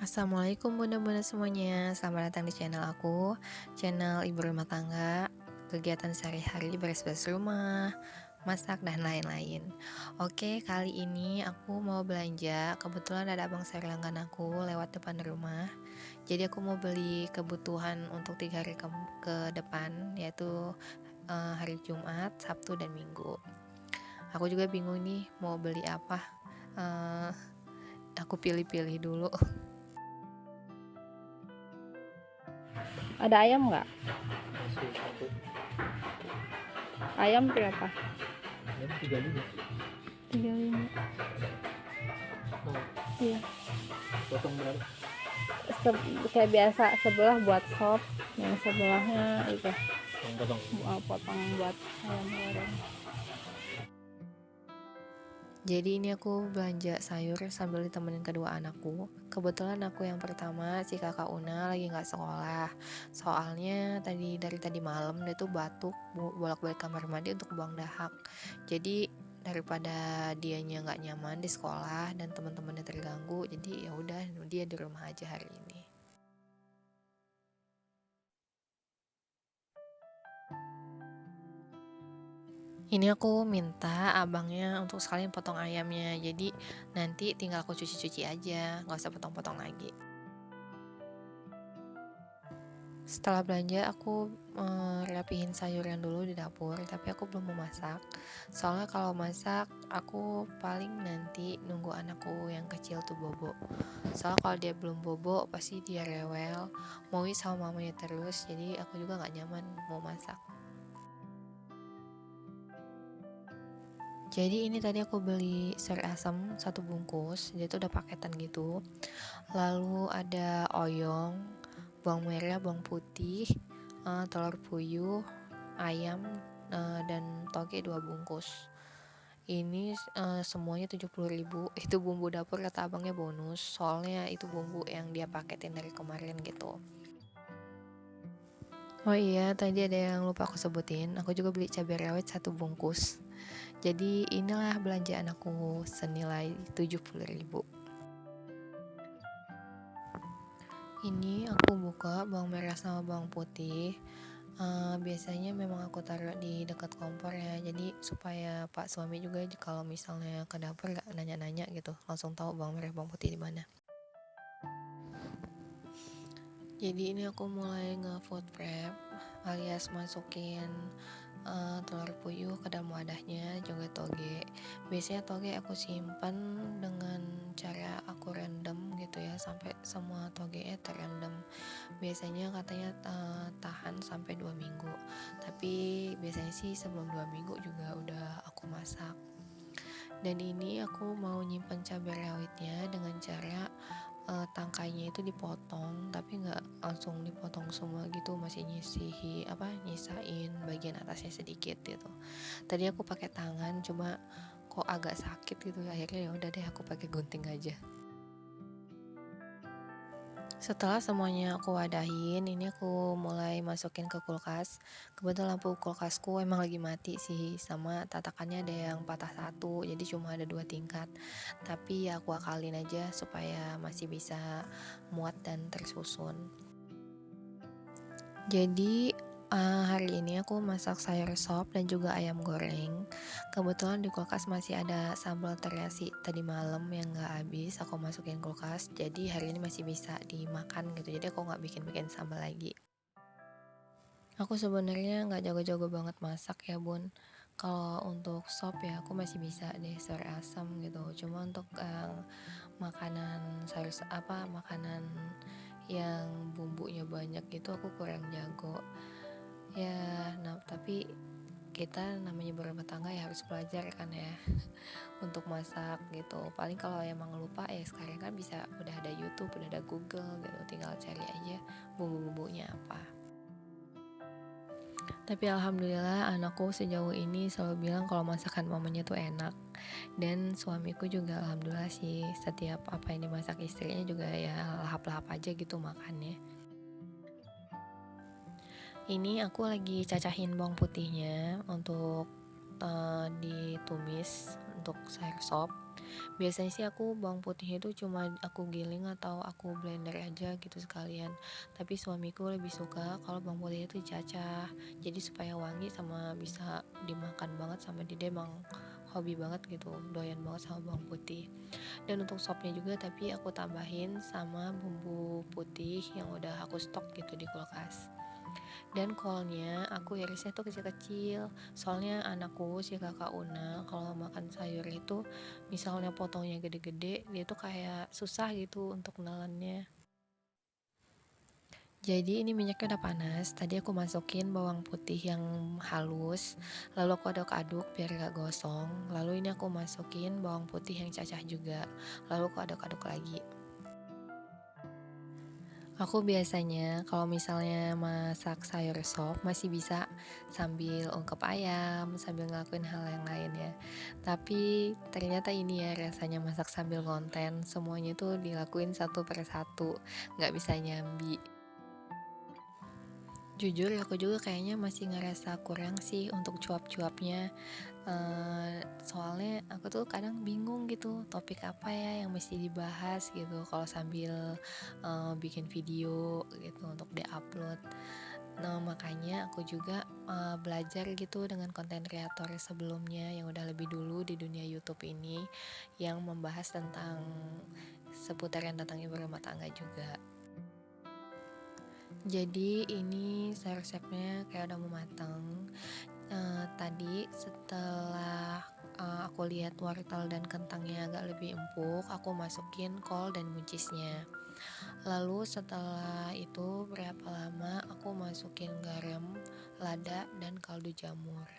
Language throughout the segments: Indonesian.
Assalamualaikum bunda-bunda semuanya, selamat datang di channel aku, channel ibu rumah tangga, kegiatan sehari-hari beres-beres rumah, masak dan lain-lain. Oke, kali ini aku mau belanja, kebetulan ada abang sayur langgan aku lewat depan rumah, jadi aku mau beli kebutuhan untuk 3 hari ke depan, yaitu hari Jumat, Sabtu, dan Minggu. Aku juga bingung nih mau beli apa, eh, aku pilih-pilih dulu. Ada ayam nggak? Masih satu. Ayam berapa? Ayam 35. 35. Oh, Iya. potong berapa? Kayak biasa sebelah buat sop, yang sebelahnya itu Potong. potong buat ayam goreng. Jadi ini aku belanja sayur sambil ditemenin kedua anakku. Kebetulan aku yang pertama, si kakak Una lagi nggak sekolah. Soalnya dari tadi malam dia tuh batuk, bolak-balik kamar mandi untuk buang dahak. Jadi daripada dianya nggak nyaman di sekolah dan teman-temannya terganggu, jadi ya udah dia di rumah aja hari ini. Ini aku minta abangnya untuk sekalian potong ayamnya. Jadi nanti tinggal aku cuci-cuci aja, nggak usah potong-potong lagi. Setelah belanja aku rapihin sayuran dulu di dapur, tapi aku belum mau masak. Soalnya kalau masak aku paling nanti nunggu anakku yang kecil tuh bobo. Soalnya kalau dia belum bobo pasti dia rewel, maunya sama mamanya terus, jadi aku juga nggak nyaman mau masak. Jadi ini tadi aku beli sayur asam 1 bungkus, dia tuh udah paketan gitu. Lalu ada oyong, bawang merah, bawang putih, telur puyuh, ayam, dan toge 2 bungkus. Ini semuanya 70.000. Itu bumbu dapur kata abangnya bonus, soalnya itu bumbu yang dia paketin dari kemarin gitu. Oh iya, tadi ada yang lupa aku sebutin, aku juga beli cabai rawit 1 bungkus. Jadi inilah belanjaan aku senilai 70.000. Ini aku buka bawang merah sama bawang putih. Biasanya memang aku taruh di dekat kompor ya, jadi supaya Pak suami juga kalau misalnya ke dapur gak nanya-nanya gitu, langsung tahu bawang merah bawang putih di mana. Jadi ini aku mulai nge-food prep alias masukin telur puyuh ke dalam wadahnya, juga toge. Biasanya toge aku simpan dengan cara aku rendam gitu ya, sampai semua togenya terendam. Biasanya katanya tahan sampai 2 minggu, tapi biasanya sih sebelum 2 minggu juga udah aku masak. Dan ini aku mau nyimpen cabai rawitnya dengan cara tangkainya itu dipotong, tapi nggak langsung dipotong semua gitu, masih nyisain bagian atasnya sedikit gitu. Tadi aku pakai tangan, cuma kok agak sakit gitu, akhirnya ya udah deh aku pakai gunting aja. Setelah semuanya aku wadahin, ini aku mulai masukin ke kulkas. Kebetulan lampu kulkasku emang lagi mati sih, sama tatakannya ada yang patah satu, jadi cuma ada 2 tingkat. Tapi ya aku akalin aja supaya masih bisa muat dan tersusun. Jadi hari ini aku masak sayur sop dan juga ayam goreng. Kebetulan di kulkas masih ada sambal teriyaki tadi malam yang gak habis, aku masukin kulkas, jadi hari ini masih bisa dimakan gitu, jadi aku gak bikin sambal lagi. Aku sebenarnya gak jago-jago banget masak ya bun. Kalau untuk sop ya aku masih bisa deh sayur asam gitu, cuma untuk makanan makanan yang bumbunya banyak gitu aku kurang jago ya. Tapi kita namanya berumah tangga ya harus belajar kan ya untuk masak gitu. Paling kalau emang lupa ya sekarang kan bisa, udah ada YouTube, udah ada Google gitu, tinggal cari aja bumbu-bumbunya apa. Tapi alhamdulillah anakku sejauh ini selalu bilang kalau masakan mamanya tuh enak. Dan suamiku juga alhamdulillah sih, setiap apa yang dimasak istrinya juga ya lahap-lahap aja gitu makannya. Ini aku lagi cacahin bawang putihnya untuk ditumis untuk sayur sop. Biasanya sih aku bawang putih itu cuma aku giling atau aku blender aja gitu sekalian. Tapi suamiku lebih suka kalau bawang putih itu dicacah. Jadi supaya wangi sama bisa dimakan banget sama dia emang hobi banget gitu, doyan banget sama bawang putih. Dan untuk sopnya juga tapi aku tambahin sama bumbu putih yang udah aku stok gitu di kulkas. Dan kolnya aku irisnya tuh kecil-kecil. Soalnya anakku si kakak Una kalau makan sayur itu misalnya potongnya gede-gede, dia tuh kayak susah gitu untuk nelannya. Jadi ini minyaknya udah panas. Tadi aku masukin bawang putih yang halus, lalu aku aduk-aduk biar gak gosong. Lalu ini aku masukin bawang putih yang cacah juga, lalu aku aduk-aduk lagi. Aku biasanya kalau misalnya masak sayur sop masih bisa sambil ungkep ayam, sambil ngelakuin hal yang lain ya. Tapi ternyata ini ya rasanya masak sambil konten, semuanya tuh dilakuin satu per satu, nggak bisa nyambi. Jujur aku juga kayaknya masih ngerasa kurang sih untuk cuap-cuapnya. Soalnya aku tuh kadang bingung gitu topik apa ya yang mesti dibahas gitu kalau sambil bikin video gitu untuk diupload. Nah makanya aku juga belajar gitu dengan konten kreator sebelumnya yang udah lebih dulu di dunia YouTube ini yang membahas tentang seputaran tentang ibu rumah tangga juga. Jadi ini sayur resepnya kayak udah mau matang. Tadi setelah aku lihat wortel dan kentangnya agak lebih empuk, aku masukin kol dan buncisnya. Lalu setelah itu berapa lama aku masukin garam, lada, dan kaldu jamur.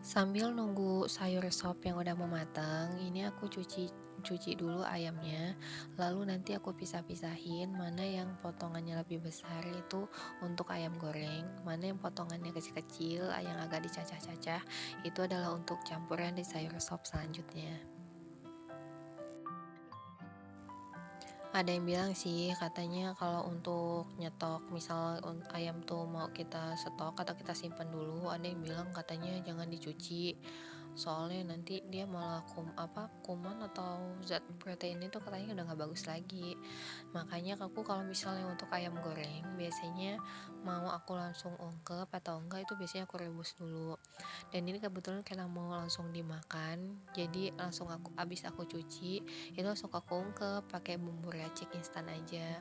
Sambil nunggu sayur sop yang udah mau matang, ini aku cuci cuci dulu ayamnya, lalu nanti aku pisah-pisahin mana yang potongannya lebih besar itu untuk ayam goreng, mana yang potongannya kecil-kecil yang agak dicacah-cacah itu adalah untuk campuran di sayur sop selanjutnya. Ada yang bilang sih katanya kalau untuk nyetok misal ayam tuh mau kita stok atau kita simpan dulu, ada yang bilang katanya jangan dicuci. Soalnya nanti dia malah kuman atau zat protein itu katanya udah nggak bagus lagi. Makanya aku kalau misalnya untuk ayam goreng biasanya mau aku langsung ungkep atau enggak itu biasanya aku rebus dulu. Dan ini kebetulan karena mau langsung dimakan, jadi langsung aku cuci, itu langsung aku ungkep pakai bumbu racik instan aja.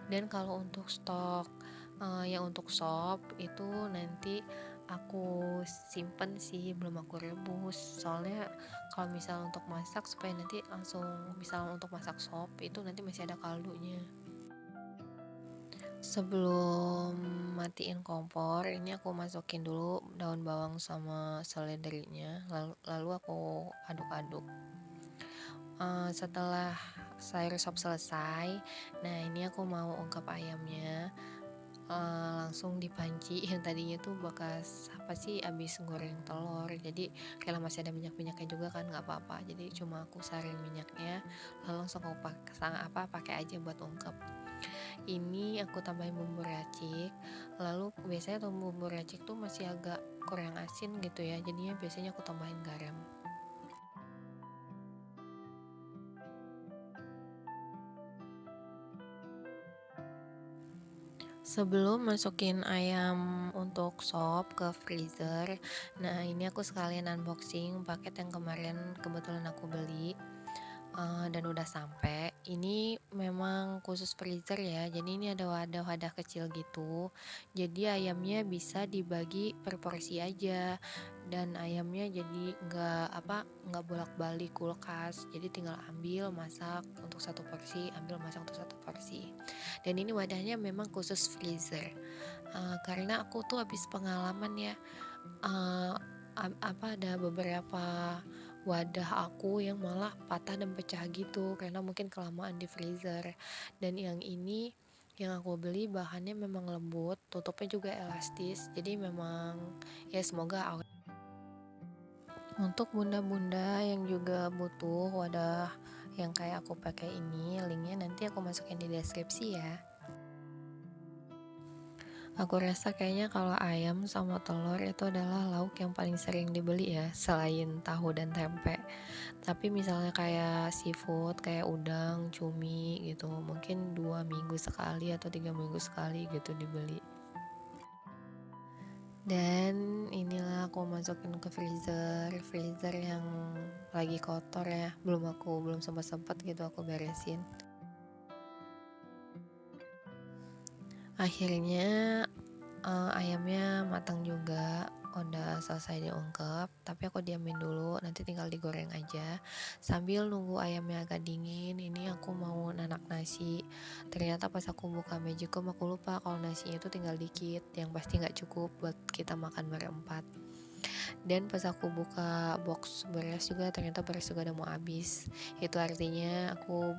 Dan kalau untuk stok yang untuk sop itu nanti aku simpen sih belum aku rebus. Soalnya kalau misal untuk masak supaya nanti langsung misal untuk masak sop itu nanti masih ada kaldunya. Sebelum matiin kompor, ini aku masukin dulu daun bawang sama seledrinya, lalu aku aduk-aduk. Setelah sayur sop selesai, nah ini aku mau ungkep ayamnya, langsung di panci yang tadinya tuh bekas apa sih abis goreng telur, jadi kalau masih ada minyak-minyaknya juga kan nggak apa-apa, jadi cuma aku saring minyaknya, lalu langsung aku pakai aja buat ungkep. Ini aku tambahin bumbu racik, lalu biasanya bumbu racik tuh masih agak kurang asin gitu ya, jadinya biasanya aku tambahin garam. Sebelum masukin ayam untuk sop ke freezer, nah ini aku sekalian unboxing paket yang kemarin kebetulan aku beli. Dan udah sampai. Ini memang khusus freezer ya, jadi ini ada wadah-wadah kecil gitu. Jadi ayamnya bisa dibagi per porsi aja, dan ayamnya jadi nggak bolak-balik kulkas. Jadi tinggal ambil masak untuk satu porsi, ambil masak untuk satu porsi. Dan ini wadahnya memang khusus freezer. Karena aku tuh habis pengalaman ya, uh, ada beberapa wadah aku yang malah patah dan pecah gitu karena mungkin kelamaan di freezer. Dan yang ini yang aku beli bahannya memang lembut, tutupnya juga elastis, jadi memang ya semoga untuk bunda-bunda yang juga butuh wadah yang kayak aku pakai ini, linknya nanti aku masukin di deskripsi ya. Aku rasa kayaknya kalau ayam sama telur itu adalah lauk yang paling sering dibeli ya, selain tahu dan tempe. Tapi misalnya kayak seafood, kayak udang, cumi gitu, mungkin 2 minggu sekali atau 3 minggu sekali gitu dibeli. Dan inilah aku masukin ke freezer yang lagi kotor ya, belum sempat gitu aku beresin. Akhirnya ayamnya matang juga, udah selesai diungkep, tapi aku diamin dulu, nanti tinggal digoreng aja. Sambil nunggu ayamnya agak dingin, ini aku mau nanak nasi. Ternyata pas aku buka Magicom aku lupa kalau nasinya itu tinggal dikit, yang pasti nggak cukup buat kita makan berempat. Dan pas aku buka box beras juga ternyata beras juga udah mau habis. Itu artinya aku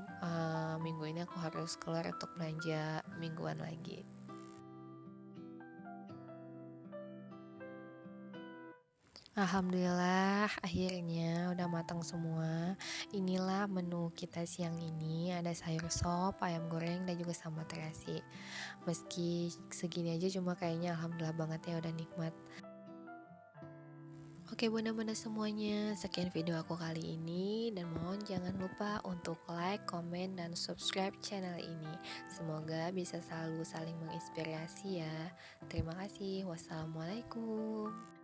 minggu ini aku harus keluar untuk belanja mingguan lagi. Alhamdulillah akhirnya udah matang semua. Inilah menu kita siang ini, ada sayur sop, ayam goreng dan juga sambal terasi. Meski segini aja cuma kayaknya alhamdulillah banget ya udah nikmat. Oke bunda-bunda semuanya, sekian video aku kali ini dan mohon jangan lupa untuk like, komen, dan subscribe channel ini. Semoga bisa selalu saling menginspirasi ya. Terima kasih. Wassalamualaikum.